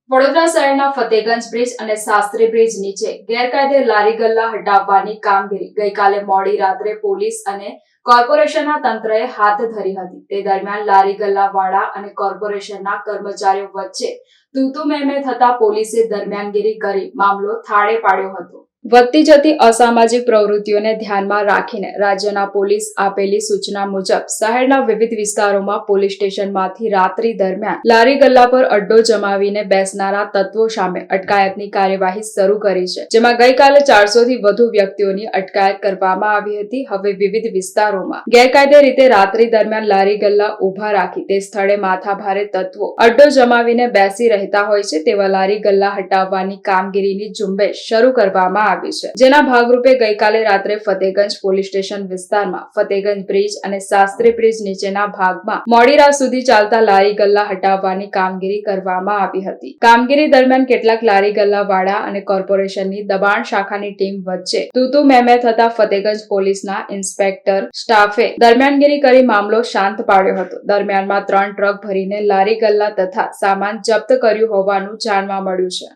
વડોદરા શહેરના ફતેગંજ બ્રિજ અને શાસ્ત્રી બ્રિજ નીચે ગેરકાયદે લારી ગલ્લા હટાવવાની કામગીરી ગઈકાલે મોડી રાત્રે પોલીસ અને કોર્પોરેશનના તંત્રએ હાથ ધરી હતી. તે દરમિયાન લારી ગલ્લાવાળા અને કોર્પોરેશનના કર્મચારીઓ વચ્ચે તું મેં થતા પોલીસે દરમિયાનગીરી કરી મામલો થાળે પાડ્યો હતો. વધતી જતી અસામાજિક પ્રવૃત્તિઓને ધ્યાનમાં રાખીને રાજ્યના પોલીસ આપેલી સૂચના મુજબ શહેરના વિવિધ વિસ્તારોમાં પોલીસ સ્ટેશનમાંથી રાત્રિ દરમિયાન લારી ગલ્લા પર અડ્ડો જમાવીને બેસનારા તત્વો સામે અટકાયતની કાર્યવાહી શરૂ કરી છે, જેમાં ગઈકાલે 400 થી વધુ વ્યક્તિઓની અટકાયત કરવામાં આવી હતી. હવે વિવિધ વિસ્તારોમાં ગેરકાયદે રીતે રાત્રિ દરમિયાન લારી ગલ્લા ઉભા રાખી તે સ્થળે માથાભારે તત્વો અડ્ડો જમાવીને બેસી રહેતા હોય છે તેવા લારી ગલ્લા હટાવવાની કામગીરીની ઝુંબેશ શરૂ કરવામાં આવી છે, જેના ભાગરૂપે ગઈકાલે રાત્રે ફતેગંજ પોલીસ સ્ટેશન વિસ્તારમાં ફતેગંજ બ્રિજ અને શાસ્ત્રી બ્રિજ નીચેના ભાગમાં મોડી રાત સુધી ચાલતા લારી ગલ્લા હટાવવાની કામગીરી કરવામાં આવી હતી. કામગીરી દરમિયાન કેટલાક લારી ગલ્લા વાળા અને કોર્પોરેશનની દબાણ શાખાની ટીમ વચ્ચે તું મેં થતા ફતેગંજ પોલીસના ઇન્સ્પેક્ટર સ્ટાફે દરમિયાનગીરી કરી મામલો શાંત પાડ્યો હતો. દરમિયાનમાં 3 ટ્રક ભરીને લારી ગલ્લા તથા સામાન જપ્ત કર્યું હોવાનું જાણવા મળ્યું છે.